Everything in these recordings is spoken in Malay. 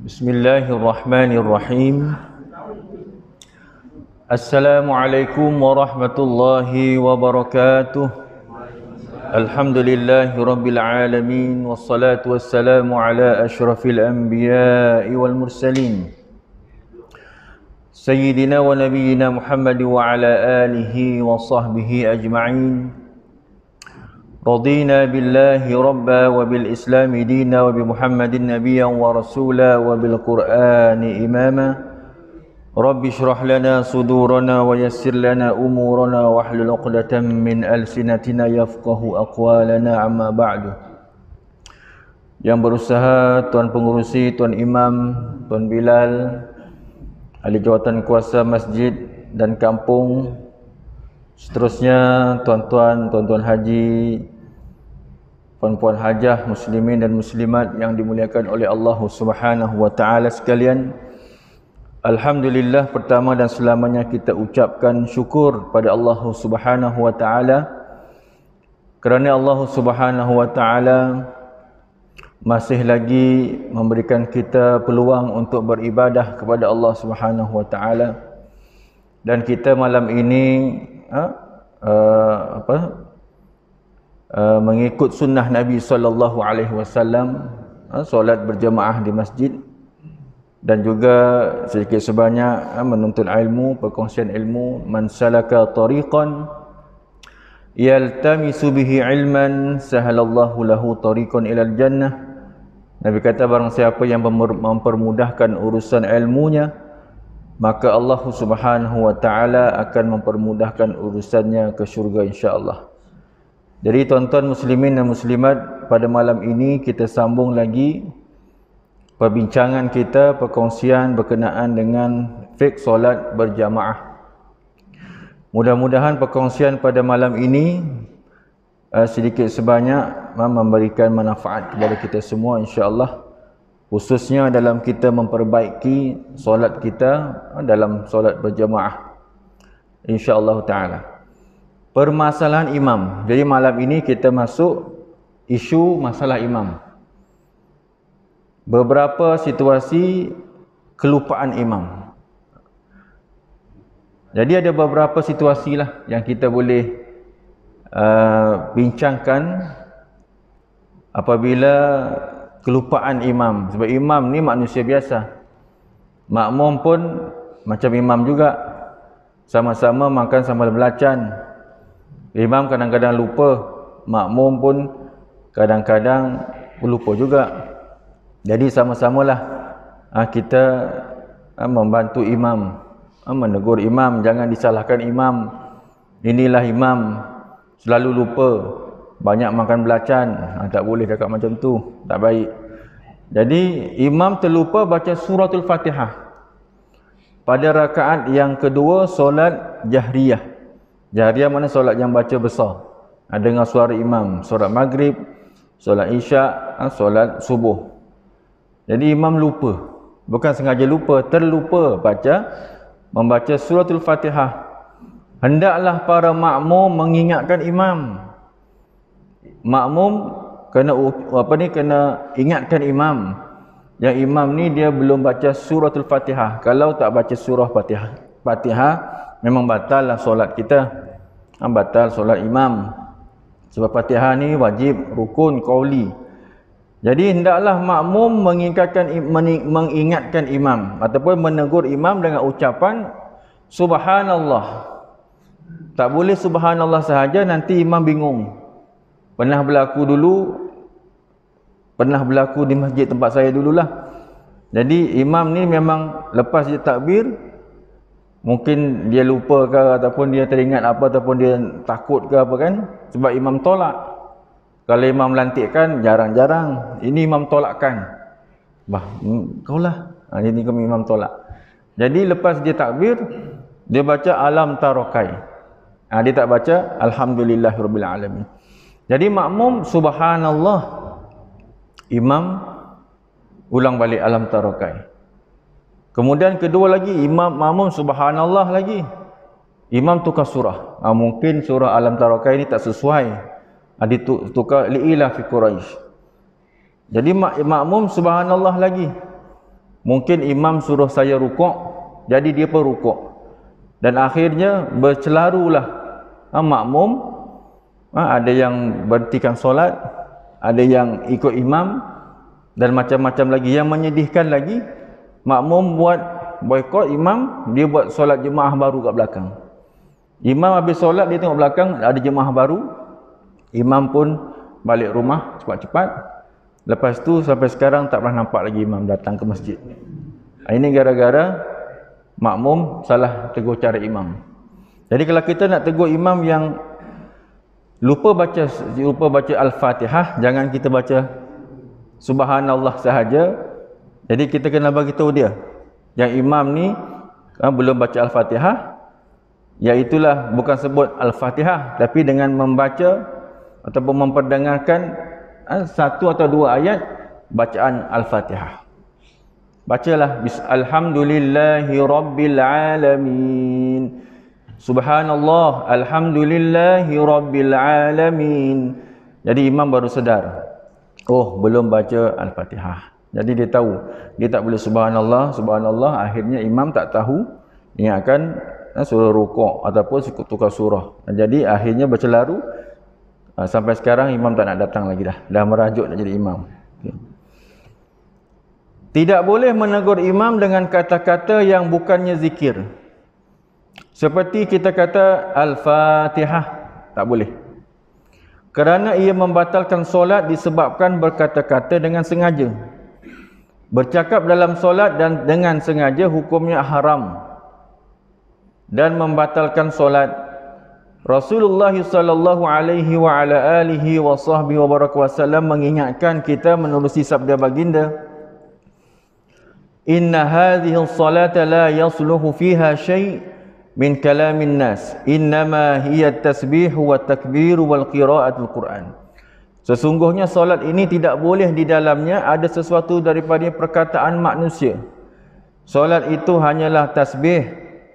Bismillahirrahmanirrahim. Assalamualaikum warahmatullahi wabarakatuh. Alhamdulillahi rabbil alamin. Wassalatu wassalamu ala ashrafil anbiya'i wal mursalin Sayyidina wa nabiyyina Muhammad wa ala alihi wa sahbihi ajma'in. رضينا بالله ربا وبالإسلام دينا وبمحمد نبيا ورسولا وبالقرآن إماما رب اشرح لنا صدورنا ويسر لنا أمورنا واحلل عقدة من ألسنتنا يفقه أقوالنا عما بعد. Yang berusaha, Tuan Pengurusi, Tuan Imam, Tuan Bilal, ahli jawatan kuasa masjid dan kampung, seterusnya tuan-tuan, tuan-tuan haji, puan-puan hajah, muslimin dan muslimat yang dimuliakan oleh Allah Subhanahu wa taala sekalian. Alhamdulillah, pertama dan selamanya kita ucapkan syukur pada Allah Subhanahu wa taala kerana Allah Subhanahu wa taala masih lagi memberikan kita peluang untuk beribadah kepada Allah Subhanahu wa taala, dan kita malam ini mengikut sunnah Nabi sallallahu alaihi wasallam, solat berjemaah di masjid, dan juga sedikit sebanyak menuntut ilmu, perkongsian ilmu. Man salaka tariqan yaltamisu bihi ilman sahalallahu lahu tariqan ilal jannah. Nabi kata, barang siapa yang mempermudahkan urusan ilmunya, maka Allah Subhanahu wa taala akan mempermudahkan urusannya ke syurga insya-Allah. Jadi tuan-tuan muslimin dan muslimat, pada malam ini kita sambung lagi perbincangan kita, perkongsian berkenaan dengan fiqh solat berjamaah. Mudah-mudahan perkongsian pada malam ini sedikit sebanyak memberikan manfaat kepada kita semua insya-Allah, khususnya dalam kita memperbaiki solat kita dalam solat berjamaah insya-Allah taala. Permasalahan imam. Jadi malam ini kita masuk isu masalah imam. Beberapa situasi kelupaan imam. Jadi ada beberapa situasi lah yang kita boleh bincangkan apabila kelupaan imam. Sebab imam ni manusia biasa. Makmum pun macam imam juga. Sama-sama makan sambil belacan. Imam kadang-kadang lupa, makmum pun kadang-kadang lupa juga. Jadi sama-samalah kita membantu imam, menegur imam, jangan disalahkan imam. Inilah imam selalu lupa, banyak makan belacan, tak boleh cakap macam tu, tak baik. Jadi imam terlupa baca suratul Fatihah pada rakaat yang kedua solat jahriyah. Jahriyah mana solat yang baca besar, dengar suara imam, solat maghrib, solat isyak, solat subuh. Jadi imam lupa, bukan sengaja lupa, terlupa membaca suratul Fatihah. Hendaklah para makmum mengingatkan imam. Makmum kena ingatkan imam yang imam ni dia belum baca suratul Fatihah. Kalau tak baca surah Fatihah memang batal lah solat kita, batal solat imam. Sebab Fatihah ni wajib, rukun, qauli. Jadi hendaklah makmum mengingatkan imam ataupun menegur imam dengan ucapan subhanallah. Tak boleh subhanallah sahaja, nanti imam bingung. Pernah berlaku di masjid tempat saya dululah. Jadi imam ni memang lepas dia takbir, mungkin dia lupa ke ataupun dia teringat apa ataupun dia takut ke apa kan, sebab imam tolak. Kalau imam lantikkan jarang-jarang, ini imam tolakkan. Kau lah. Ini kami imam tolak. Jadi lepas dia takbir, dia baca alam tarokai. Dia tak baca alhamdulillahirabbil alamin. Jadi makmum subhanallah, imam ulang balik alam tarokai. Kemudian kedua lagi, makmum subhanallah lagi, imam tukar surah. Mungkin surah alam tarokai ini tak sesuai, ditukar li'ila fi Quraisy. Jadi makmum subhanallah lagi. Mungkin imam suruh saya rukuk, jadi dia pun rukuk. Dan akhirnya bercelarulah makmum. Ada yang berhentikan solat, ada yang ikut imam, dan macam-macam lagi. Yang menyedihkan lagi, makmum buat boikot imam, dia buat solat jemaah baru kat belakang. Imam habis solat, dia tengok belakang ada jemaah baru, imam pun balik rumah cepat-cepat. Lepas tu sampai sekarang tak pernah nampak lagi imam datang ke masjid. Ini gara-gara makmum salah tegur cara imam. Jadi kalau kita nak tegur imam yang lupa baca Al-Fatihah, jangan kita baca Subhanallah sahaja. Jadi kita kena bagi tahu dia yang imam ni belum baca Al-Fatihah, iaitulah bukan sebut Al-Fatihah, tapi dengan membaca ataupun memperdengarkan satu atau dua ayat bacaan Al-Fatihah. Bacalah Alhamdulillahi Rabbil Alamin, Subhanallah, Alhamdulillahi Rabbil Alamin. Jadi imam baru sedar, oh belum baca Al-Fatihah. Jadi dia tahu, dia tak boleh Subhanallah, Subhanallah. Akhirnya imam tak tahu, dia akan suruh rukuk ataupun tukar surah. Jadi akhirnya bercelaru. Sampai sekarang imam tak nak datang lagi dah merajuk nak jadi imam. Okay. Tidak boleh menegur imam dengan kata-kata yang bukannya zikir. Seperti kita kata Al-Fatihah, tak boleh. Kerana ia membatalkan solat disebabkan berkata-kata dengan sengaja. Bercakap dalam solat dan dengan sengaja hukumnya haram dan membatalkan solat. Rasulullah sallallahu alaihi wa ala alihi wa sahbihi wa baraka wasallam mengingatkan kita menerusi sabda baginda, inna hadhihi as-salata la yasluhu fiha syai' min kalamin nas, innama hiya at-tasbih wa at-takbir wal qira'atul Quran. Sesungguhnya solat ini tidak boleh di dalamnya ada sesuatu daripada perkataan manusia. Solat itu hanyalah tasbih,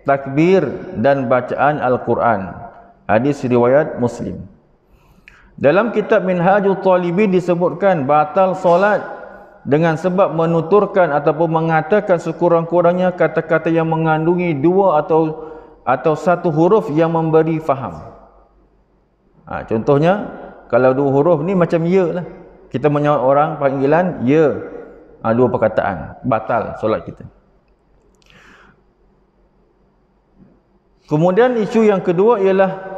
takbir dan bacaan Al-Quran. Hadis riwayat Muslim. Dalam kitab Minhajul Talibin disebutkan batal solat dengan sebab menuturkan ataupun mengatakan sekurang-kurangnya kata-kata yang mengandungi dua atau satu huruf yang memberi faham. Contohnya kalau dua huruf ni macam ya lah, kita menyawat orang panggilan ya, dua perkataan, batal solat kita. Kemudian isu yang kedua ialah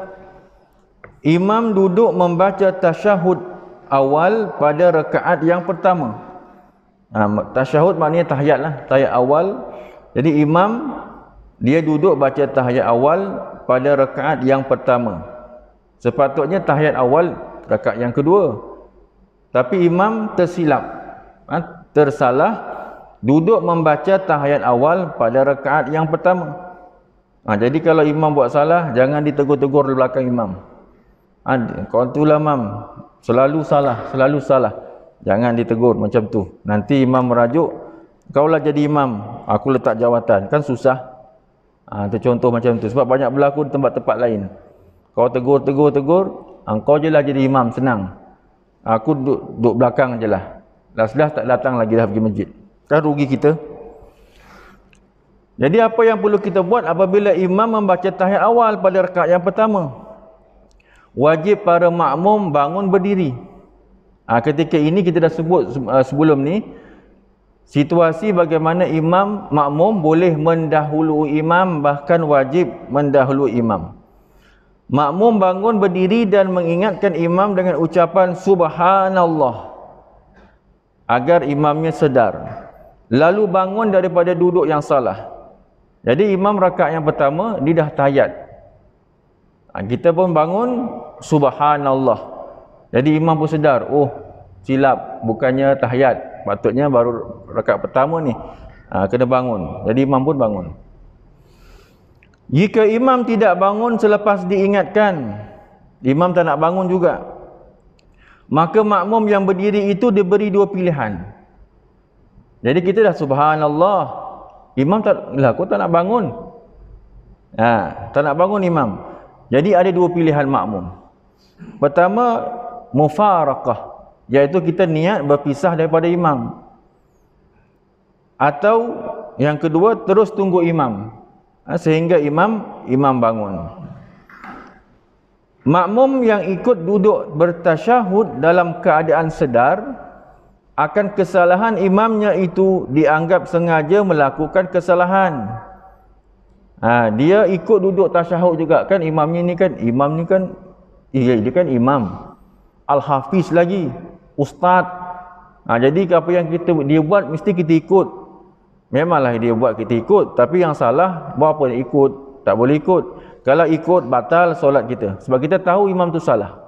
imam duduk membaca tasyahud awal pada rakaat yang pertama. Tasyahud maknanya tahiyat lah, tahiyat awal. Jadi imam dia duduk baca tahiyat awal pada rakaat yang pertama. Sepatutnya tahiyat awal rakaat yang kedua. Tapi imam tersilap, tersalah, duduk membaca tahiyat awal pada rakaat yang pertama. Jadi kalau imam buat salah, jangan ditegur-tegur di belakang imam. Kau itulah imam, selalu salah. Jangan ditegur macam tu. Nanti imam merajuk, kaulah jadi imam, aku letak jawatan. Kan susah. Itu contoh macam tu. Sebab banyak berlaku di tempat-tempat lain. Kau tegur, kau je lah jadi imam, senang. Aku duduk belakang je lah. Last-last tak datang lagi dah pergi masjid. Kan rugi kita. Jadi apa yang perlu kita buat apabila imam membaca tahiyat awal pada rakaat yang pertama? Wajib para makmum bangun berdiri. Ketika ini kita dah sebut sebelum ni, situasi bagaimana imam makmum boleh mendahului imam, bahkan wajib mendahului imam. Makmum bangun berdiri dan mengingatkan imam dengan ucapan Subhanallah agar imamnya sedar. Lalu bangun daripada duduk yang salah. Jadi imam rakaat yang pertama dia dah tahiyat. Kita pun bangun Subhanallah. Jadi imam pun sedar, oh silap, bukannya tahiyat, patutnya baru rakaat pertama ni. Kena bangun. Jadi imam pun bangun. Jika imam tidak bangun selepas diingatkan, imam tak nak bangun juga, maka makmum yang berdiri itu diberi dua pilihan. Jadi kita dah Subhanallah, imam tak, lah kau tak nak bangun. Tak nak bangun imam. Jadi ada dua pilihan makmum. Pertama, mufaraqah, iaitu kita niat berpisah daripada imam. Atau yang kedua, terus tunggu imam sehingga imam bangun. Makmum yang ikut duduk bertasyahud dalam keadaan sedar, akan kesalahan imamnya itu dianggap sengaja melakukan kesalahan. Dia ikut duduk tasyahud juga kan, imam ni kan dia kan imam, al-hafiz lagi, ustaz. Jadi apa yang dia buat mesti kita ikut. Memanglah dia buat kita ikut, tapi yang salah buat apa dia ikut? Tak boleh ikut. Kalau ikut batal solat kita, sebab kita tahu imam tu salah.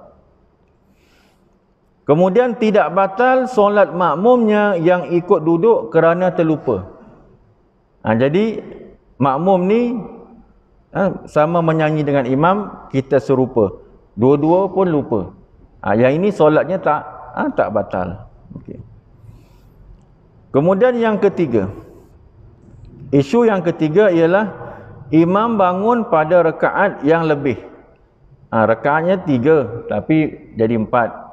Kemudian tidak batal solat makmumnya yang ikut duduk kerana terlupa. Jadi makmum ni sama menyanyi dengan imam, kita serupa, dua-dua pun lupa. Yang ini solatnya tak batal. Okay. Kemudian yang ketiga, isu yang ketiga ialah imam bangun pada rakaat yang lebih. Rakaatnya 3 tapi jadi 4.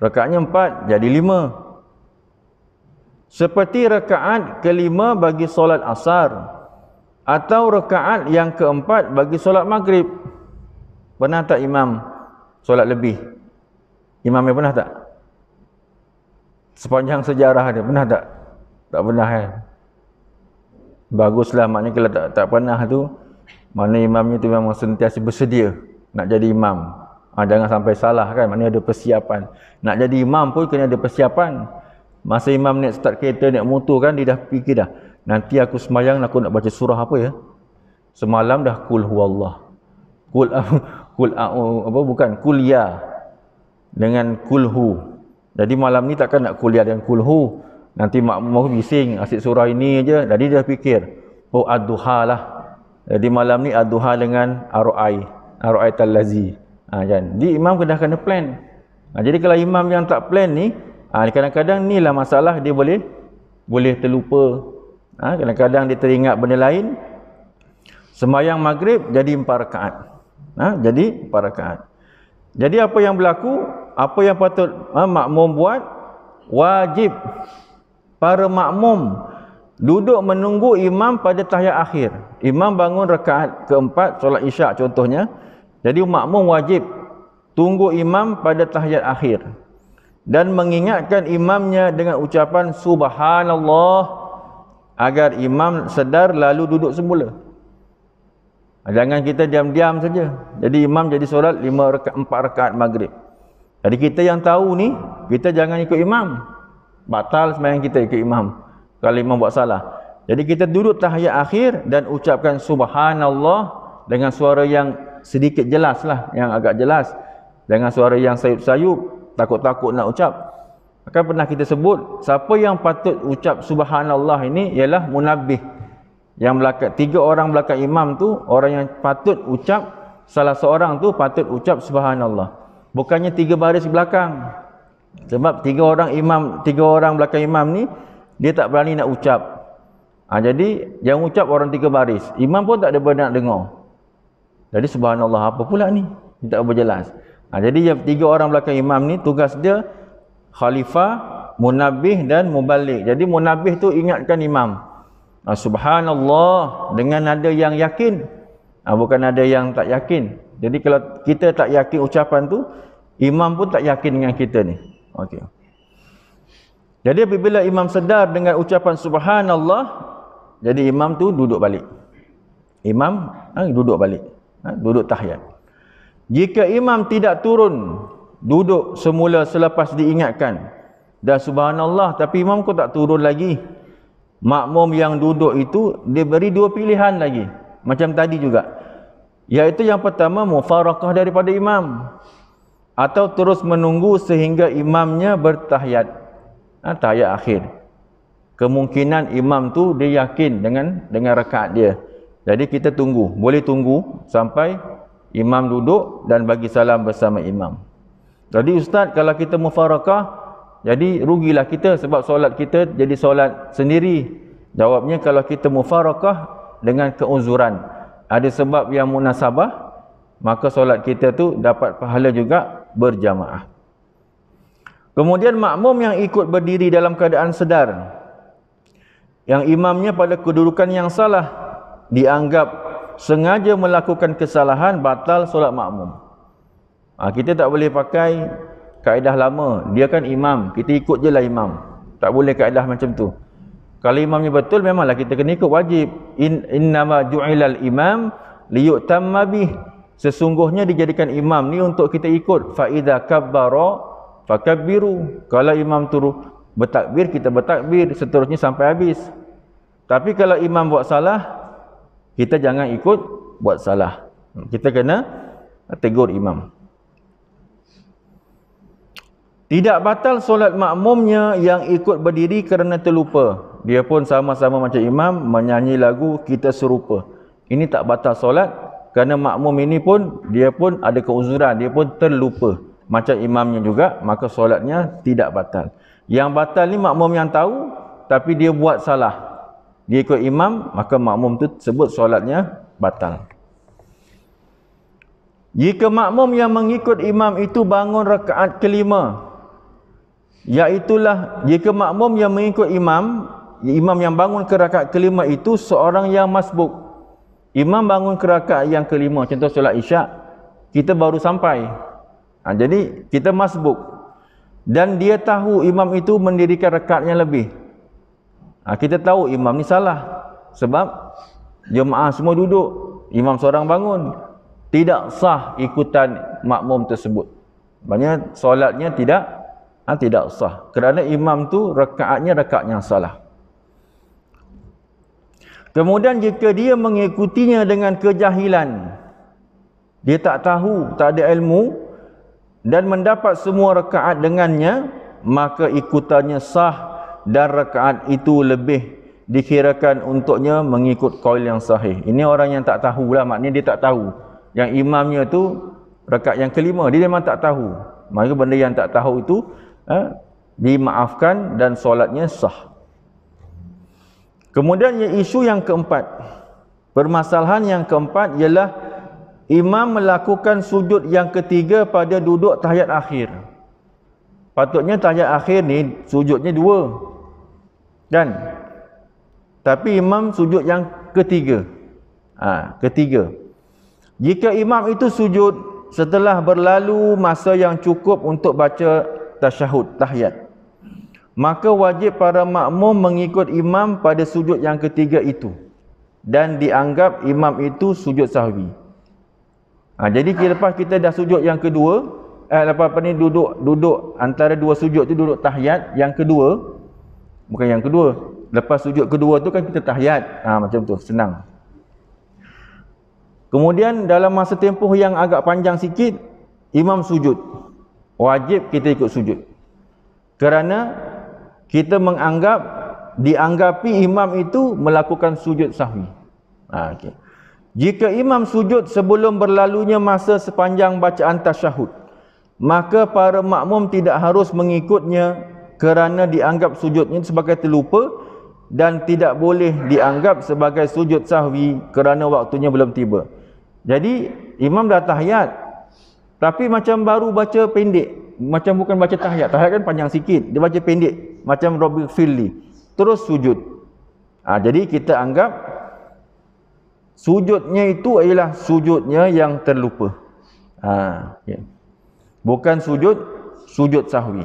Rakaatnya 4 jadi 5. Seperti rakaat kelima bagi solat asar, atau rakaat yang keempat bagi solat maghrib. Pernah tak imam solat lebih? Imam yang pernah tak? Sepanjang sejarah dia pernah tak? Tak pernah kan? Baguslah, maknanya kalau tak pernah tu, mana imamnya tu memang sentiasa bersedia nak jadi imam. Jangan sampai salah kan, maknanya ada persiapan. Nak jadi imam pun kena ada persiapan. Masa imam naik start kereta, naik motor kan, dia dah fikir dah, nanti aku sembahyang aku nak baca surah apa ya? Semalam dah kul huwallah, kul ya dengan kulhu. Jadi malam ni takkan nak kuliah dengan kulhu. Nanti makmum bising, asyik surah ini aja. Jadi dia fikir, ad-duha lah. Jadi malam ni ad-duha dengan ar-ra'ai tal-lazi. Jadi imam kena plan. Jadi kalau imam yang tak plan ni, kadang-kadang ni lah masalah, dia boleh terlupa. Kadang-kadang dia teringat benda lain. Sembahyang maghrib jadi 4 rakaat. Jadi 4 rakaat. Jadi apa yang berlaku, apa yang patut makmum buat, wajib para makmum duduk menunggu imam pada tahiyat akhir. Imam bangun rakaat keempat solat isyak contohnya. Jadi makmum wajib tunggu imam pada tahiyat akhir dan mengingatkan imamnya dengan ucapan subhanallah agar imam sedar lalu duduk semula. Jangan kita diam-diam saja. Jadi imam jadi solat 4 rakaat maghrib. Jadi kita yang tahu ni, kita jangan ikut imam. Batal sembahyang kita ikut imam kalau imam buat salah. Jadi kita duduk tahiyat akhir dan ucapkan subhanallah dengan suara yang sedikit jelas lah, yang agak jelas. Dengan suara yang sayup-sayup, takut-takut nak ucap. Maka pernah kita sebut, siapa yang patut ucap subhanallah ini ialah munabbih. Yang belakang, 3 orang belakang imam tu, orang yang patut ucap, salah seorang tu patut ucap subhanallah. Bukannya 3 baris belakang. Sebab 3 orang belakang imam ni, dia tak berani nak ucap. Jadi yang ucap orang 3 baris. Imam pun tak ada benda nak dengar. Jadi subhanallah apa pula ni? Dia tak berjelas. Jadi yang 3 orang belakang imam ni, tugas dia khalifah, munabbih dan mubalik. Jadi munabbih tu ingatkan imam, subhanallah dengan nada yang yakin, bukan nada yang tak yakin. Jadi kalau kita tak yakin ucapan tu, imam pun tak yakin dengan kita ni. Okey. Jadi apabila imam sedar dengan ucapan subhanallah, jadi imam tu duduk balik. Imam duduk balik. Duduk tahiyat. Jika imam tidak turun duduk semula selepas diingatkan dah subhanallah, tapi imam kau tak turun lagi, makmum yang duduk itu dia beri 2 pilihan lagi macam tadi juga, iaitu yang pertama mufarakah daripada imam, atau terus menunggu sehingga imamnya bertahiyat, tahiyat akhir. Kemungkinan imam tu dia yakin dengan rakaat dia, jadi kita tunggu, boleh tunggu sampai imam duduk dan bagi salam bersama imam. Jadi ustaz, kalau kita mufarakah, jadi rugilah kita sebab solat kita jadi solat sendiri. Jawabnya, kalau kita mufarakah dengan keuzuran, ada sebab yang munasabah, maka solat kita tu dapat pahala juga berjamaah. Kemudian makmum yang ikut berdiri dalam keadaan sedar, yang imamnya pada kedudukan yang salah, dianggap sengaja melakukan kesalahan, batal solat makmum. Kita tak boleh pakai kaedah lama, dia kan imam, kita ikut je lah imam. Tak boleh kaedah macam tu. Kalau imamnya betul, memanglah kita kena ikut, wajib. Innama ju'ilal imam liyutamma bih. Sesungguhnya dijadikan imam ni untuk kita ikut. Fa idza kabbara fakabbiru. Kalau imam tu bertakbir, kita bertakbir, seterusnya sampai habis. Tapi kalau imam buat salah, kita jangan ikut buat salah. Kita kena tegur imam. Tidak batal solat makmumnya yang ikut berdiri kerana terlupa. Dia pun sama-sama macam imam menyanyi lagu kita serupa. Ini tak batal solat kerana makmum ini pun dia pun ada keuzuran, dia pun terlupa macam imamnya juga, maka solatnya tidak batal. Yang batal ni makmum yang tahu tapi dia buat salah. Dia ikut imam, maka makmum tu sebut solatnya batal. Jika makmum yang mengikut imam itu bangun rakaat kelima, iaitulah jika makmum yang mengikut imam yang bangun ke rakaat kelima itu seorang yang masbuk. Imam bangun ke rakaat yang kelima, contoh solat isyak, kita baru sampai. Jadi kita masbuk. Dan dia tahu imam itu mendirikan rakaat yang lebih. Kita tahu imam ni salah. Sebab jemaah semua duduk, imam seorang bangun. Tidak sah ikutan makmum tersebut. Maksudnya solatnya tidak sah. Kerana imam tu rakaatnya rakaat yang salah. Kemudian jika dia mengikutinya dengan kejahilan, dia tak tahu, tak ada ilmu dan mendapat semua rakaat dengannya, maka ikutannya sah dan rakaat itu lebih dikirakan untuknya mengikut qaul yang sahih. Ini orang yang tak tahulah, maknanya dia tak tahu. Yang imamnya tu rakaat yang kelima, dia memang tak tahu. Maka benda yang tak tahu itu dimaafkan dan solatnya sah. Kemudian isu yang keempat, permasalahan yang keempat ialah imam melakukan sujud yang ketiga pada duduk tahiyat akhir. Patutnya tahiyat akhir ni sujudnya dua, kan? Tapi imam sujud yang ketiga. Ketiga. Jika imam itu sujud setelah berlalu masa yang cukup untuk baca tasyahud, tahiyat, maka wajib para makmum mengikut imam pada sujud yang ketiga itu dan dianggap imam itu sujud sahwi. Jadi lepas kita dah sujud yang kedua, lepas ni duduk antara dua sujud tu, duduk tahiyat yang kedua, bukan yang kedua, lepas sujud kedua tu kan kita tahiyat, macam tu, senang. Kemudian dalam masa tempoh yang agak panjang sikit, imam sujud, wajib kita ikut sujud. Kerana kita dianggapi imam itu melakukan sujud sahwi. Okay. Jika imam sujud sebelum berlalunya masa sepanjang bacaan tasyahud, maka para makmum tidak harus mengikutnya kerana dianggap sujudnya sebagai terlupa dan tidak boleh dianggap sebagai sujud sahwi kerana waktunya belum tiba. Jadi imam dah tahiyat tapi macam baru baca pendek, macam bukan baca tahiyat. Tahiyat kan panjang sikit, dia baca pendek macam Rabbi Firli, terus sujud. Jadi kita anggap sujudnya itu ialah sujudnya yang terlupa. Bukan sujud sahwi.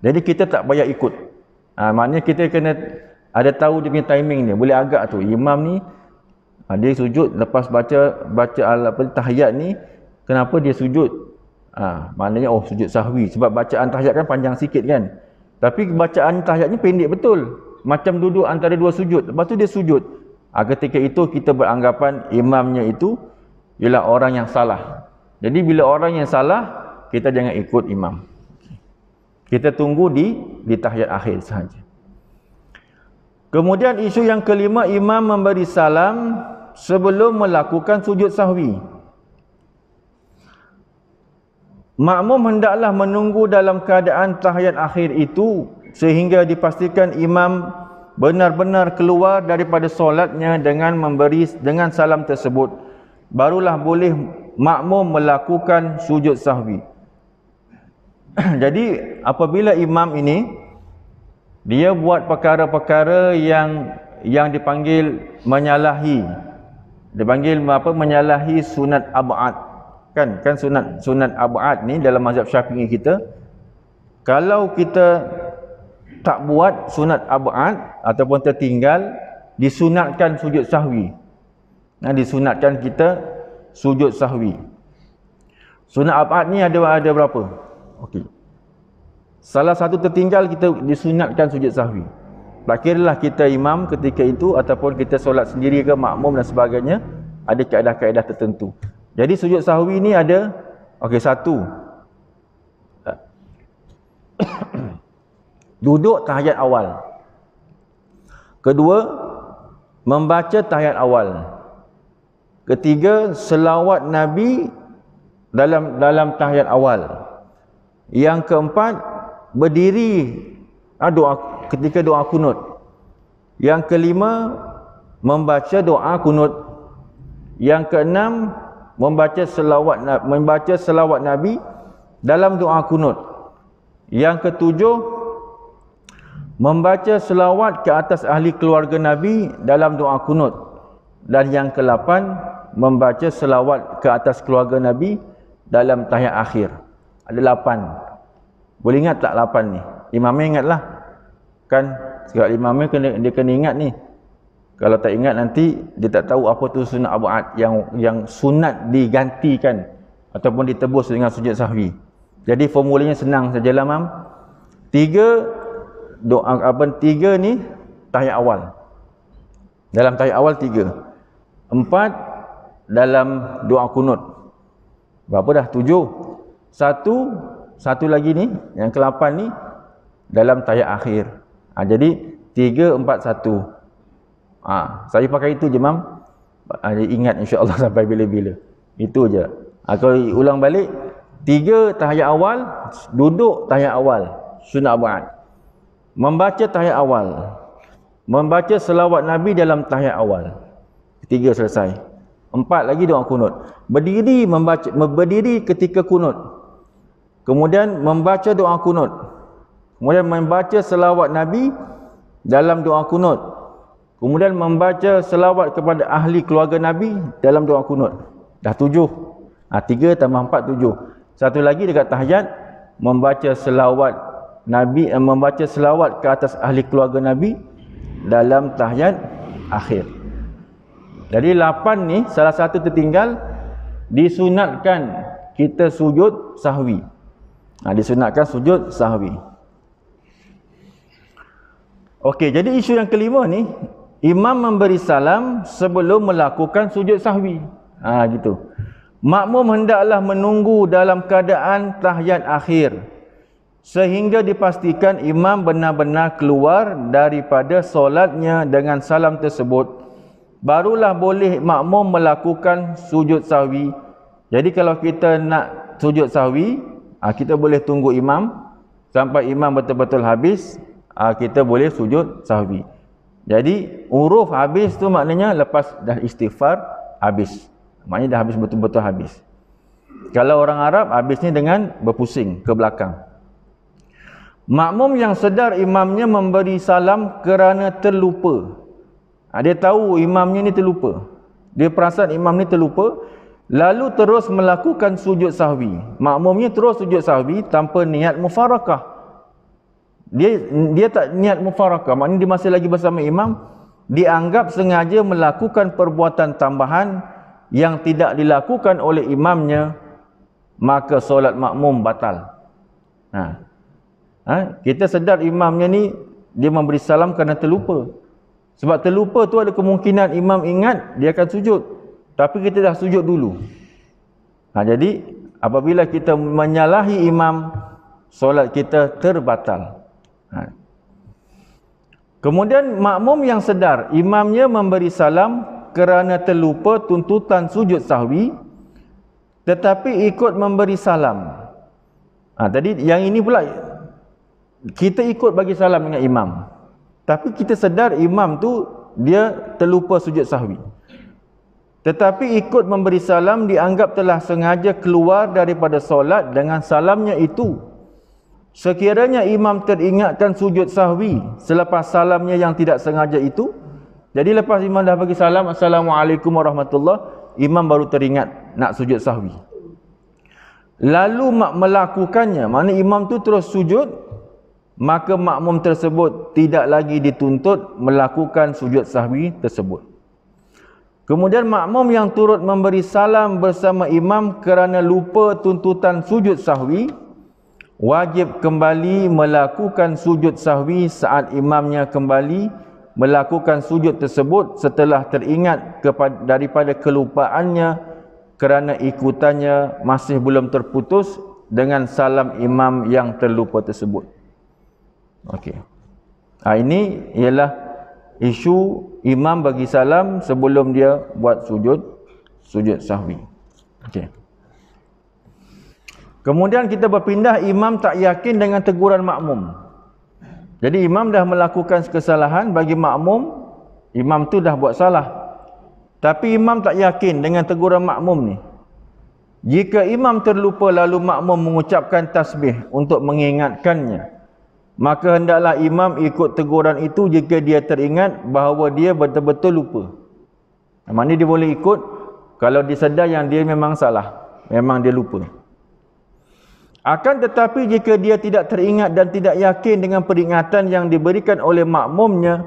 Jadi kita tak payah ikut. Maknanya kita kena ada tahu dia punya timing dia. Boleh agak tu imam ni dia sujud lepas baca tahiyat ni, kenapa dia sujud? Maknanya sujud sahwi sebab bacaan tahiyat kan panjang sikit kan. Tapi bacaan tahiyat ni pendek betul. Macam duduk antara dua sujud. Lepas tu dia sujud. Ketika itu kita beranggapan imamnya itu ialah orang yang salah. Jadi bila orang yang salah, kita jangan ikut imam. Kita tunggu di tahiyat akhir sahaja. Kemudian isu yang kelima, imam memberi salam sebelum melakukan sujud sahwi. Makmum hendaklah menunggu dalam keadaan tahiyat akhir itu sehingga dipastikan imam benar-benar keluar daripada solatnya dengan salam tersebut. Barulah boleh makmum melakukan sujud sahwi. Jadi apabila imam ini dia buat perkara-perkara yang dipanggil menyalahi. Dipanggil apa? Menyalahi sunat ab'ad. Kan sunat ab'ad ni dalam mazhab Syafi'i kita, kalau kita tak buat sunat ab'ad ataupun tertinggal, disunatkan sujud sahwi. Disunatkan kita sujud sahwi. Sunat ab'ad ni ada berapa? Okey. Salah satu tertinggal, kita disunatkan sujud sahwi. Tak kiralah kita imam ketika itu ataupun kita solat sendiri ke makmum dan sebagainya, ada kaedah-kaedah tertentu. Jadi sujud sahwi ni ada, okey, satu, duduk tahiyat awal. Kedua, membaca tahiyat awal. Ketiga, selawat Nabi dalam tahiyat awal. Yang keempat, berdiri doa ketika doa kunut. Yang kelima, membaca doa kunut. Yang keenam, membaca selawat Nabi dalam doa kunut. Yang ketujuh, membaca selawat ke atas ahli keluarga Nabi dalam doa kunut. Dan yang ke-8, membaca selawat ke atas keluarga Nabi dalam tahiyat akhir. Ada 8. Boleh ingat tak 8 ni? Imamnya ingatlah. Kan sebab imamnya dia kena ingat ni. Kalau tak ingat nanti dia tak tahu apa tu sunat ab'ad yang sunat digantikan ataupun ditebus dengan sujud sahwi. Jadi formulanya senang sajalah, mam. 3 ni tahiyat awal. Dalam tahiyat awal 3. 4 dalam doa kunut. Berapa dah? 7. Satu lagi ni, yang ke-8 ni dalam tahiyat akhir. Jadi 3, 4, 1. Saya pakai itu je, mam. Ingat insya-Allah sampai bila-bila. Itu je. Kalau ulang balik, 3 tahiyat awal, duduk tahiyat awal, sunat ab'ad. Membaca tahiyat awal. Membaca selawat Nabi dalam tahiyat awal. 3 selesai. 4 lagi doa kunut. Berdiri ketika kunut. Kemudian membaca doa kunut. Kemudian membaca selawat Nabi dalam doa kunut. Kemudian membaca selawat kepada ahli keluarga Nabi dalam doa kunut. Dah 7. 3 tambah 4, 7. Satu lagi dekat tahiyat, membaca selawat Nabi, membaca selawat ke atas ahli keluarga Nabi dalam tahiyat akhir. Jadi 8 ni, salah satu tertinggal, disunatkan kita sujud sahwi. Disunatkan sujud sahwi. Okey, jadi isu yang kelima ni, imam memberi salam sebelum melakukan sujud sahwi. Gitu. Makmum hendaklah menunggu dalam keadaan tahiyat akhir sehingga dipastikan imam benar-benar keluar daripada solatnya dengan salam tersebut, barulah boleh makmum melakukan sujud sahwi. Jadi kalau kita nak sujud sahwi, kita boleh tunggu imam sampai imam betul-betul habis, kita boleh sujud sahwi. Jadi huruf habis tu maknanya lepas dah istighfar habis. Maknanya dah habis, betul-betul habis. Kalau orang Arab habisnya dengan berpusing ke belakang. Makmum yang sedar imamnya memberi salam kerana terlupa. Dia tahu imamnya ni terlupa. Dia perasan imam ni terlupa, lalu terus melakukan sujud sahwi. Makmumnya terus sujud sahwi tanpa niat mufarakah. Dia tak niat mufarakah, maknanya dia masih lagi bersama imam, dianggap sengaja melakukan perbuatan tambahan yang tidak dilakukan oleh imamnya, maka solat makmum batal. Kita sedar imamnya ni dia memberi salam kerana terlupa. Sebab terlupa tu ada kemungkinan imam ingat dia akan sujud, tapi kita dah sujud dulu. Jadi apabila kita menyalahi imam, solat kita terbatal. Kemudian makmum yang sedar imamnya memberi salam kerana terlupa tuntutan sujud sahwi, tetapi ikut memberi salam. Tadi yang ini pula, kita ikut bagi salam dengan imam, tapi kita sedar imam tu dia terlupa sujud sahwi, tetapi ikut memberi salam dianggap telah sengaja keluar daripada solat dengan salamnya itu. Sekiranya imam teringatkan sujud sahwi selepas salamnya yang tidak sengaja itu, jadi lepas imam dah bagi salam, Assalamualaikum warahmatullahi, imam baru teringat nak sujud sahwi. Lalu melakukannya, maknanya imam tu terus sujud, maka makmum tersebut tidak lagi dituntut melakukan sujud sahwi tersebut. Kemudian makmum yang turut memberi salam bersama imam kerana lupa tuntutan sujud sahwi, wajib kembali melakukan sujud sahwi saat imamnya kembali melakukan sujud tersebut setelah teringat daripada kelupaannya kerana ikutannya masih belum terputus dengan salam imam yang terlupa tersebut. Okey. Ini ialah isu imam bagi salam sebelum dia buat sujud sahwi. Okey. Kemudian kita berpindah, imam tak yakin dengan teguran makmum. Jadi imam dah melakukan kesalahan, bagi makmum, imam tu dah buat salah. Tapi imam tak yakin dengan teguran makmum ni. Jika imam terlupa lalu makmum mengucapkan tasbih untuk mengingatkannya, maka hendaklah imam ikut teguran itu jika dia teringat bahawa dia betul-betul lupa. Maknanya dia boleh ikut kalau dia sedar yang dia memang salah, memang dia lupa. Akan tetapi jika dia tidak teringat dan tidak yakin dengan peringatan yang diberikan oleh makmumnya,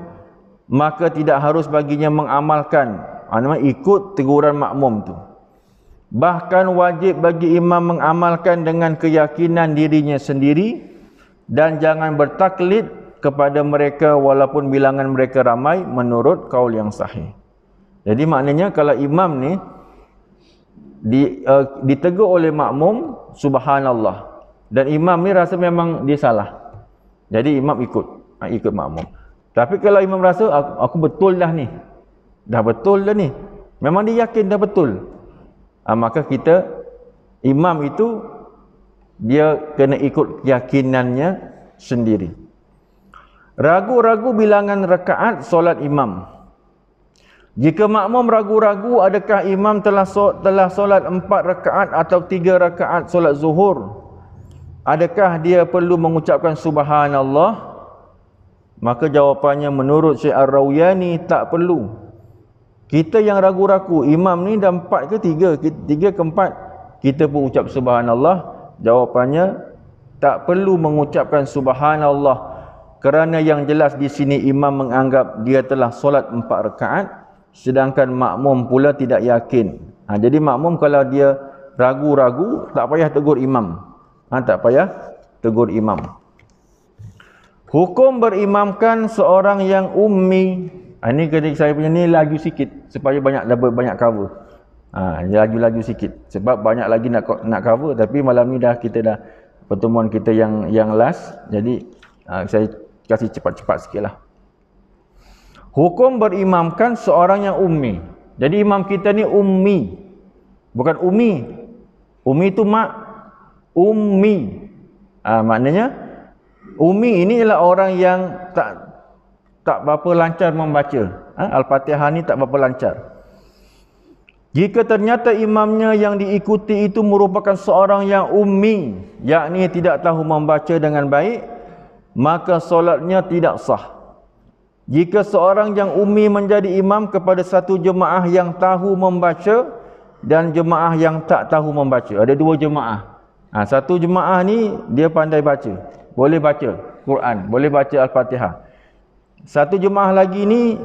maka tidak harus baginya mengamalkan, ikut teguran makmum tu. Bahkan wajib bagi imam mengamalkan dengan keyakinan dirinya sendiri dan jangan bertaklid kepada mereka walaupun bilangan mereka ramai menurut kaul yang sahih. Jadi maknanya kalau imam ni ditegur oleh makmum, subhanallah, dan imam ni rasa memang dia salah, jadi imam ikut makmum. Tapi kalau imam rasa aku betul dah ni, dah betul dah ni, memang dia yakin dah betul, maka imam itu dia kena ikut keyakinannya sendiri. Ragu-ragu bilangan rakaat solat imam. Jika makmum ragu-ragu adakah imam telah solat 4 rakaat atau 3 rakaat solat zuhur, adakah dia perlu mengucapkan subhanallah? Maka jawapannya menurut Syekh Ar-Rawiyani, tak perlu. Kita yang ragu-ragu, imam ni dah 4 ke 3? 3 ke 4, kita pun ucap subhanallah. Jawapannya tak perlu mengucapkan subhanallah, kerana yang jelas di sini imam menganggap dia telah solat 4 rakaat, sedangkan makmum pula tidak yakin. Jadi makmum kalau dia ragu-ragu, tak payah tegur imam. Tak payah tegur imam. Hukum berimamkan seorang yang ummi. Ini ketika saya punya ni laju sikit supaya banyak cover. Laju-laju sikit sebab banyak lagi nak cover, tapi malam ni kita dah pertemuan kita yang last, jadi saya kasih cepat-cepat sikitlah. Hukum berimamkan seorang yang ummi. Jadi imam kita ni ummi, bukan umi. Umi itu mak, ummi. Maknanya ummi ini ialah orang yang tak berapa lancar membaca. Al-Fatihah ni tak berapa lancar. Jika ternyata imamnya yang diikuti itu merupakan seorang yang ummi, yakni tidak tahu membaca dengan baik, maka solatnya tidak sah. Jika seorang yang ummi menjadi imam kepada satu jemaah yang tahu membaca dan jemaah yang tak tahu membaca, ada 2 jemaah. Satu jemaah ni dia pandai baca, boleh baca Quran, boleh baca Al-Fatihah. Satu jemaah lagi ni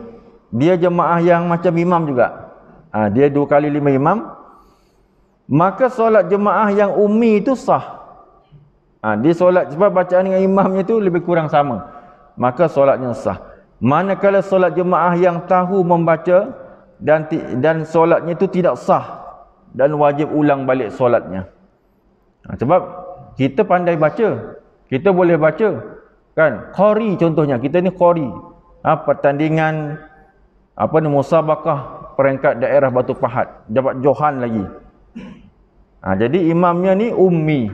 dia jemaah yang macam imam juga. Dia 2 kali 5 imam. Maka solat jemaah yang ummi itu sah. Dia solat sebab bacaan dengan imamnya itu lebih kurang sama, maka solatnya sah. Manakala solat jemaah yang tahu membaca dan solatnya itu tidak sah dan wajib ulang balik solatnya. Sebab kita pandai baca, kita boleh baca kan. Qari contohnya, kita ni qari. Pertandingan musabaqah peringkat daerah Batu Pahat, dapat johan lagi. Jadi imamnya ni ummi.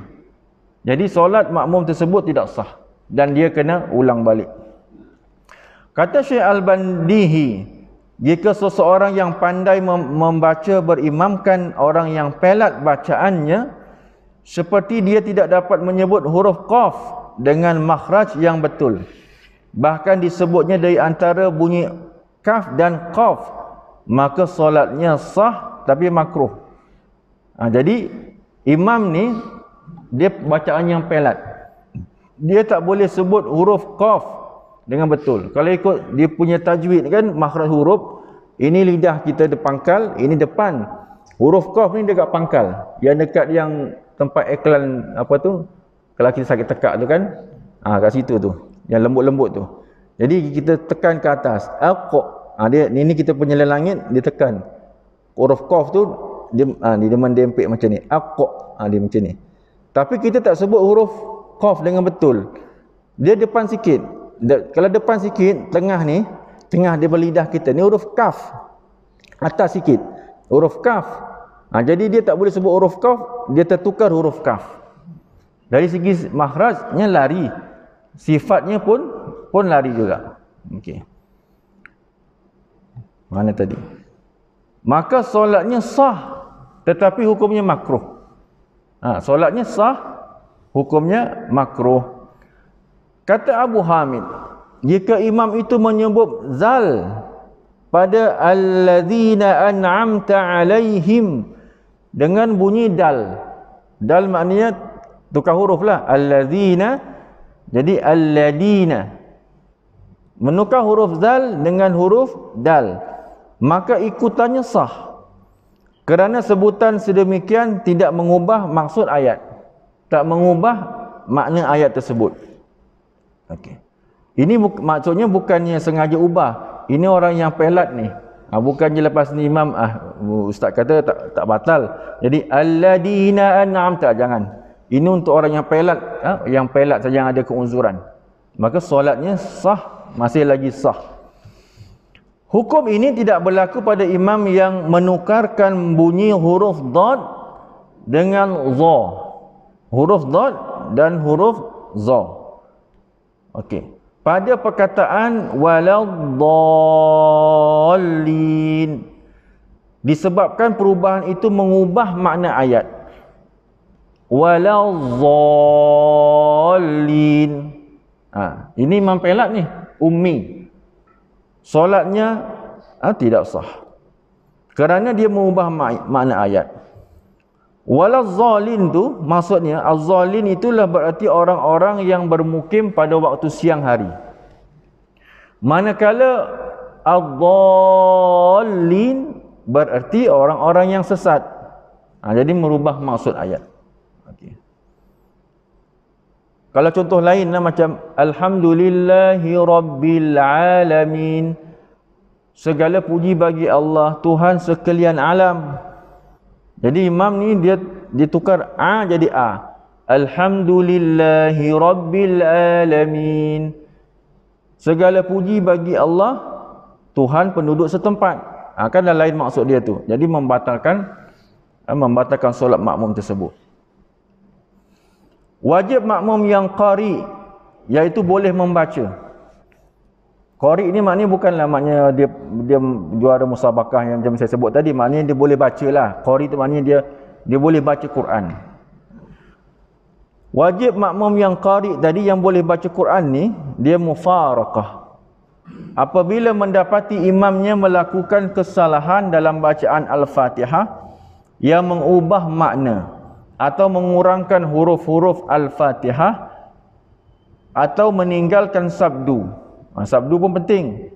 Jadi solat makmum tersebut tidak sah dan dia kena ulang balik. Kata Syekh Al-Bandihi, jika seseorang yang pandai membaca berimamkan orang yang pelat bacaannya, seperti dia tidak dapat menyebut huruf qaf dengan makhraj yang betul. Bahkan disebutnya dari antara bunyi kaf dan qaf, maka solatnya sah tapi makruh. Jadi imam ni dia bacaan yang pelat. Dia tak boleh sebut huruf qaf dengan betul. Kalau ikut dia punya tajwid kan, makhraj huruf, ini lidah kita di pangkal, ini depan. Huruf qaf ni dekat pangkal, yang dekat yang tempat iklan apa tu, kalau kita sakit tekak tu kan, kat situ tu, yang lembut-lembut tu. Jadi kita tekan ke atas, dia ni kita punya langit, dia tekan. Huruf qaf tu dia mendempik macam ni, dia macam ni. Tapi kita tak sebut huruf qaf dengan betul. Dia depan sikit. Kalau depan sikit, tengah ni, tengah dia berlidah kita ni huruf kaf. Atas sikit, huruf kaf. Jadi dia tak boleh sebut huruf kaf, dia tertukar huruf kaf. Dari segi makhrajnya lari, sifatnya pun lari juga. Okey. Mana tadi? Maka solatnya sah, tetapi hukumnya makruh. Solatnya sah, hukumnya makruh. Kata Abu Hamid, jika imam itu menyebut zal pada alladzina an'amta alaihim dengan bunyi dal. Dal maknanya tukar huruf lah, alladzina jadi alladina. Menukar huruf zal dengan huruf dal, maka ikutannya sah. Kerana sebutan sedemikian tidak mengubah maksud ayat, tak mengubah makna ayat tersebut. Okey. Ini maksudnya bukannya sengaja ubah. Ini orang yang pelat ni. Bukannya lepas ni imam ustaz kata tak batal. Jadi alladina an'amta, jangan. Ini untuk orang yang pelat, yang pelat saja yang ada keuzuran. Maka solatnya sah, masih lagi sah. Hukum ini tidak berlaku pada imam yang menukarkan bunyi huruf dad dengan za. Huruf dad dan huruf za. Okey. Pada perkataan waladdallin, disebabkan perubahan itu mengubah makna ayat. Waladdallin. Ini imam pelat ni, ummi. Solatnya tidak sah. Kerana dia mengubah makna ayat. Waladdallin tu maksudnya, az-zalin itulah berarti orang-orang yang bermukim pada waktu siang hari. Manakala ad-dallin berarti orang-orang yang sesat. Jadi merubah maksud ayat. Okey. Kalau contoh lain macam alhamdulillahi rabbil alamin, segala puji bagi Allah Tuhan sekalian alam. Jadi imam ni dia tukar jadi a. Alhamdulillahi rabbil alamin, segala puji bagi Allah Tuhan penduduk setempat. Kan dah lain maksud dia tu. Jadi membatalkan solat makmum tersebut. Wajib makmum yang qari, iaitu boleh membaca. Qari ni maknanya bukanlah maknanya dia juara musabakah yang macam saya sebut tadi. Maknanya dia boleh baca lah. Qari tu maknanya dia boleh baca Quran. Wajib makmum yang qari tadi, yang boleh baca Quran ni, dia mufaraqah. Apabila mendapati imamnya melakukan kesalahan dalam bacaan Al-Fatihah yang mengubah makna atau mengurangkan huruf-huruf Al-Fatihah atau meninggalkan sabdu. Sabdu pun penting.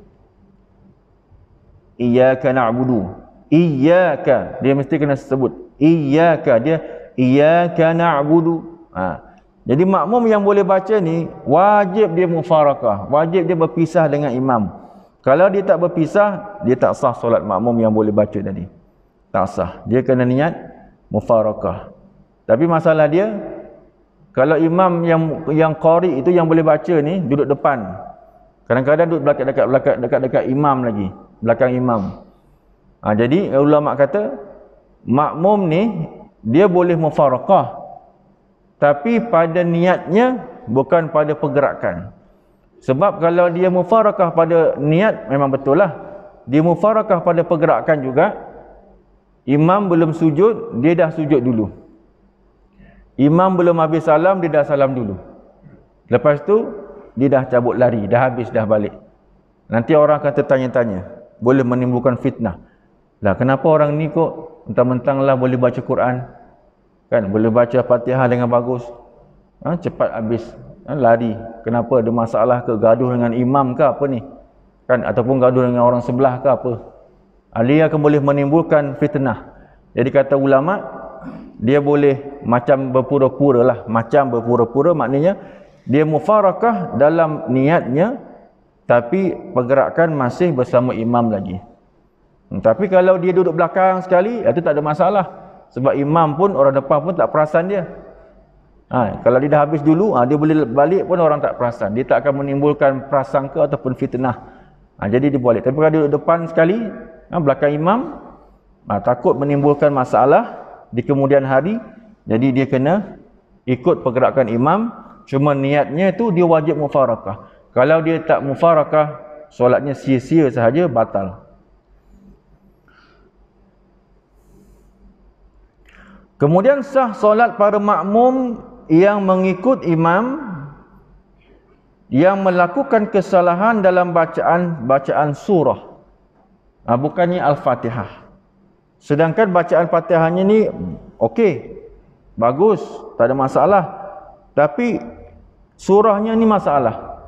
Iyyaka na'budu. Iyyaka, dia mesti kena sebut. Iyyaka, dia iyyaka na'budu. Jadi makmum yang boleh baca ni wajib dia mufarakah, wajib dia berpisah dengan imam. Kalau dia tak berpisah, dia tak sah solat makmum yang boleh baca tadi. Tak sah. Dia kena niat mufarakah. Tapi masalah dia, kalau imam yang qari itu yang boleh baca ni duduk depan. Kadang-kadang duduk dekat imam lagi, belakang imam. Jadi ulama kata makmum ni dia boleh mufarakah, tapi pada niatnya, bukan pada pergerakan. Sebab kalau dia mufarakah pada niat, memang betul lah. Dia mufarakah pada pergerakan juga, imam belum sujud, dia dah sujud dulu. Imam belum habis salam, dia dah salam dulu. Lepas tu dia dah cabut lari, dah habis, dah balik. Nanti orang akan tertanya-tanya, boleh menimbulkan fitnah. Lah kenapa orang ni kok mentang-mentang lah boleh baca Quran, kan, boleh baca Fatihah dengan bagus, cepat habis, lari. Kenapa, ada masalah ke, gaduh dengan imam ke apa ni, kan, ataupun gaduh dengan orang sebelah ke apa. Dia akan boleh menimbulkan fitnah. Jadi kata ulama, dia boleh macam berpura-pura lah. Macam berpura-pura maknanya dia mufarakah dalam niatnya, tapi pergerakan masih bersama imam lagi. Tapi kalau dia duduk belakang sekali, itu tak ada masalah. Sebab imam pun, orang depan pun tak perasan dia. Kalau dia dah habis dulu, dia boleh balik pun orang tak perasan. Dia tak akan menimbulkan prasangka ataupun fitnah. Jadi dia boleh. Tapi kalau dia duduk depan sekali, belakang imam, takut menimbulkan masalah di kemudian hari, jadi dia kena ikut pergerakan imam. Cuma niatnya tu dia wajib mufarakah. Kalau dia tak mufarakah, solatnya sia-sia sahaja, batal. Kemudian sah solat para makmum yang mengikut imam yang melakukan kesalahan dalam bacaan surah, bukannya Al-Fatihah. Sedangkan bacaan Fatihahnya ni okey, bagus, tak ada masalah. Tapi surahnya ni masalah.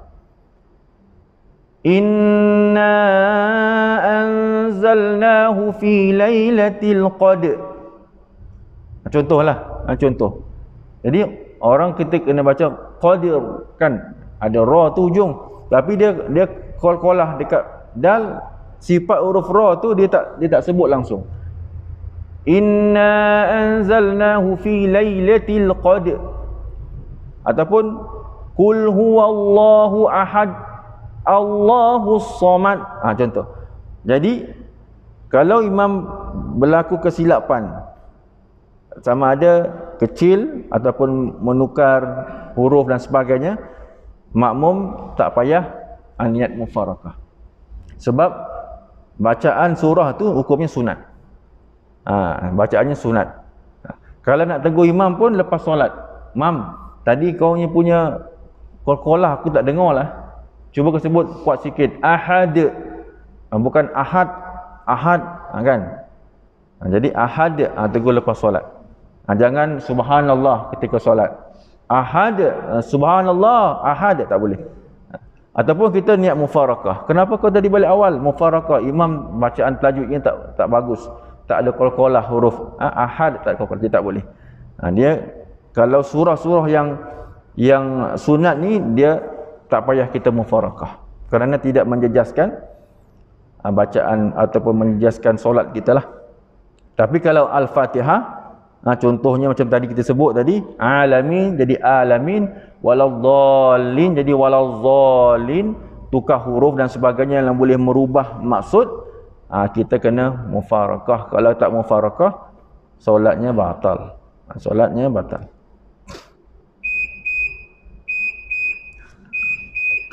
Inna anzalnahu fi lailatul qadr. Contohlah, contoh. Jadi orang ketika kena baca qadir, kan ada ra tu ujung, tapi dia qol-qolah dekat dal, sifat huruf ra tu dia tak sebut langsung. Inna anzalnahu fi lailatul qadr, ataupun qul huwallahu ahad Allahus samad. Contoh. Jadi kalau imam berlaku kesilapan, sama ada kecil ataupun menukar huruf dan sebagainya, makmum tak payah niat mufarakah. Sebab bacaan surah tu hukumnya sunat. Bacaannya sunat. Kalau nak tegur imam pun lepas solat, "Mam, tadi kau punya qol-qolah aku tak dengar lah. Cuba kau sebut kuat sikit. Ahad." Bukan ahad, ahad, kan? Jadi ahad, tegur lepas solat. Jangan subhanallah ketika solat. Ahad, subhanallah, ahad tak boleh. Ataupun kita niat mufarakah. Kenapa kau tadi balik awal? Mufarakah, imam bacaan tajwidnya tak bagus, tak ada qol-qolah huruf. Ahad tak qol-qolah, dia tak boleh. Dia kalau surah-surah yang sunat ni, dia tak payah kita mufarakah, kerana tidak menjejaskan bacaan ataupun menjejaskan solat kita lah. Tapi kalau Al-Fatihah, contohnya macam tadi kita sebut tadi, alamin jadi alamin, waladhdallin jadi waladhdallin, tukar huruf dan sebagainya yang boleh merubah maksud, kita kena mufarakah. Kalau tak mufarakah, solatnya batal. Solatnya batal.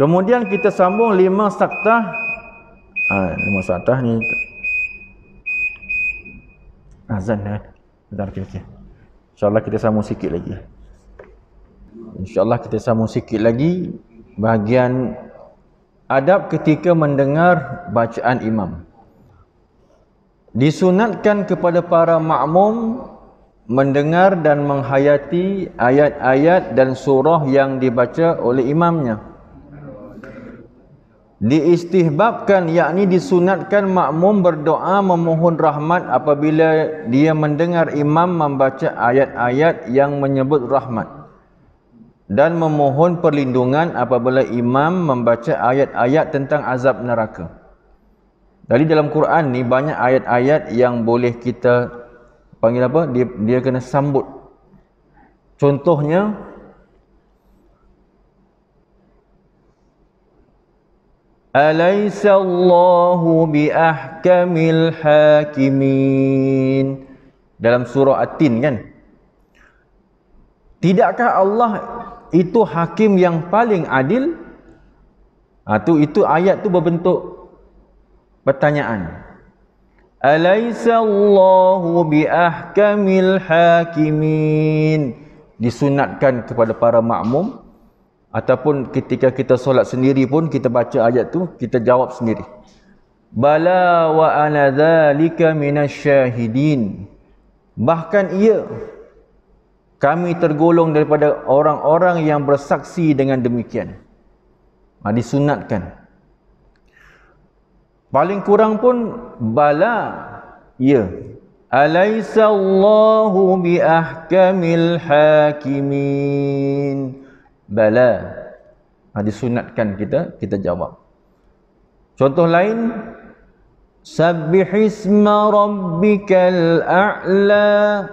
Kemudian kita sambung 5 saktah. 5 saktah ni azan dah. Bentar, okey. InsyaAllah kita sambung sikit lagi. InsyaAllah kita sambung sikit lagi bahagian adab ketika mendengar bacaan imam. Disunatkan kepada para makmum mendengar dan menghayati ayat-ayat dan surah yang dibaca oleh imamnya. Diistihbabkan, yakni disunatkan makmum berdoa memohon rahmat apabila dia mendengar imam membaca ayat-ayat yang menyebut rahmat, dan memohon perlindungan apabila imam membaca ayat-ayat tentang azab neraka. Jadi dalam Quran ni banyak ayat-ayat yang boleh kita panggil apa? Dia kena sambut. Contohnya, Alaysa Allahu bi ahkamil hakimin, dalam surah At-Tin, kan? Tidakkah Allah itu hakim yang paling adil? Itu ayat tu berbentuk pertanyaan. Alaysa Allahu bi ahkamil hakimin. Disunatkan kepada para makmum ataupun ketika kita solat sendiri pun kita baca ayat tu, kita jawab sendiri. Bala wa ana dzalika minasyahidin. Bahkan ia, kami tergolong daripada orang-orang yang bersaksi dengan demikian. Disunatkan. Paling kurang pun bala, ya. Alaysa Allahu bi ahkamil hakimin. Bala. Disunatkan kita jawab. Contoh lain, sabbihisma rabbikal a'la.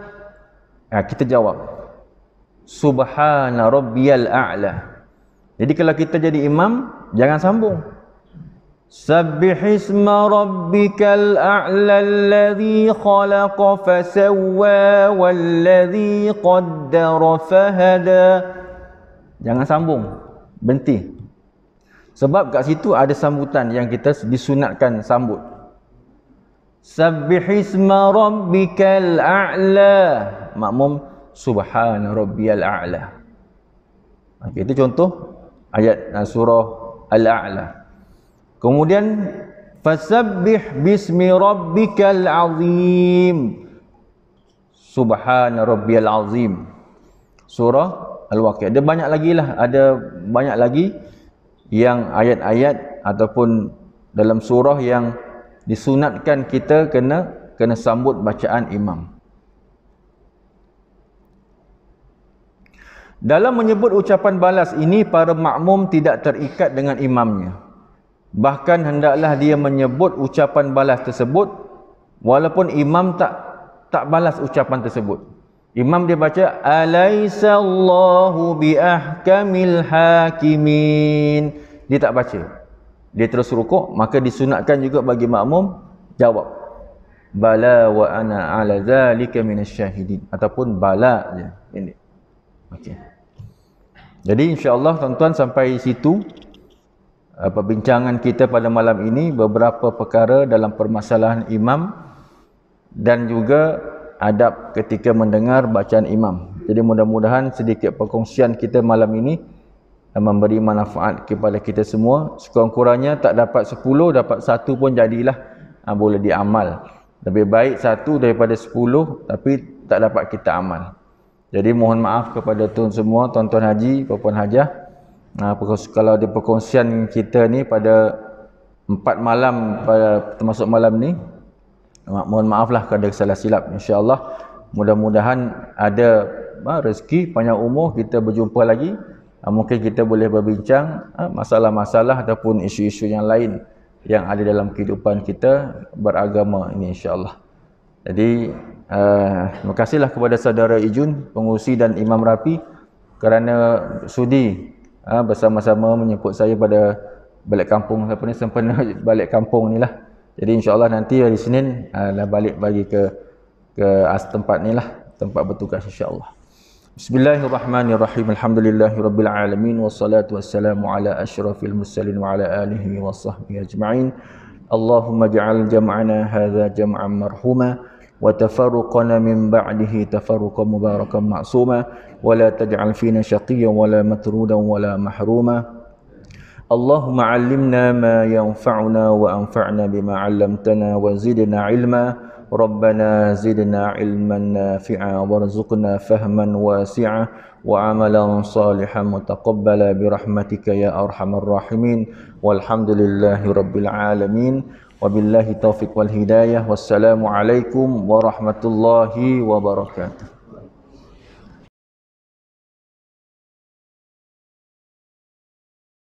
Kita jawab, subhana rabbiyal a'la. Jadi kalau kita jadi imam, jangan sambung. Sabbihisma rabbikal a'la alladhi khalaqa fasawwa walladhi qaddara fahada. Jangan sambung, berhenti. Sebab kat situ ada sambutan yang kita disunatkan sambut. Sabbihisma rabbikal a'la. Makmum subhana rabbiyal a'la. Itu contoh ayat surah Al-A'la. Kemudian fasabbih bismi rabbikal azim. Subhana rabbiyal azim. Surah Al-Waqiah. Ada banyak lagi lah, ada banyak lagi yang ayat-ayat ataupun dalam surah yang disunatkan kita kena sambut bacaan imam. Dalam menyebut ucapan balas ini, para makmum tidak terikat dengan imamnya. Bahkan hendaklah dia menyebut ucapan balas tersebut walaupun imam tak balas ucapan tersebut. Imam dia baca alaysa Allahu bi ahkamil hakimin. Dia tak baca. Dia terus rukuk, maka disunatkan juga bagi makmum jawab bala wa ana ala zalika minasyahidin, ataupun bala je. Ini. Okey. Jadi insya-Allah tuan-tuan sampai situ perbincangan kita pada malam ini, beberapa perkara dalam permasalahan imam dan juga adab ketika mendengar bacaan imam. Jadi mudah-mudahan sedikit perkongsian kita malam ini memberi manfaat kepada kita semua. Sekurang-kurangnya tak dapat 10, dapat 1 pun jadilah, boleh diamal. Lebih baik 1 daripada 10 tapi tak dapat kita amal. Jadi mohon maaf kepada tuan semua, tuan-tuan haji, puan-puan hajah. Kalau di perkongsian kita ni pada 4 malam, termasuk malam ni, mohon maaflah kalau ada salah silap. InsyaAllah mudah-mudahan ada rezeki, panjang umur, kita berjumpa lagi. Mungkin kita boleh berbincang masalah-masalah ataupun isu-isu yang lain yang ada dalam kehidupan kita beragama ini, insyaAllah. Jadi terima kasihlah kepada saudara Ijun, pengurusi dan Imam Rapi, kerana sudi bersama-sama menyebut saya pada balik kampung sempena balik kampung ni lah. Jadi insyaAllah nanti hari Senin dah balik bagi ke tempat ni lah, tempat bertugas insyaAllah. Bismillahirrahmanirrahim. Alhamdulillahirabbil alamin wassalatu wassalamu ala asyrafil mursalin wa ala alihi washabbihi ajma'in. Allahumma ja'al jam'ana hadza jam'an marhuma wa tafarruqana min ba'dihi tafarruqan mubarakan ma'suma wa la taj'al fina shaqiyyan wa la matrudan wa la mahruma. Allahumma 'allimna ma yanfa'una wa anfa'na bima 'allamtana wa zidna 'ilma. Rabbana zidna 'ilman nafi'a warzuqna fahman wasi'a wa 'amalan salihan mutaqabbala bi rahmatika ya arhamar rahimin. Walhamdulillahi rabbil alamin. Wabillahi taufiq wal hidayah. Wassalamu alaikum warahmatullahi wabarakatuh.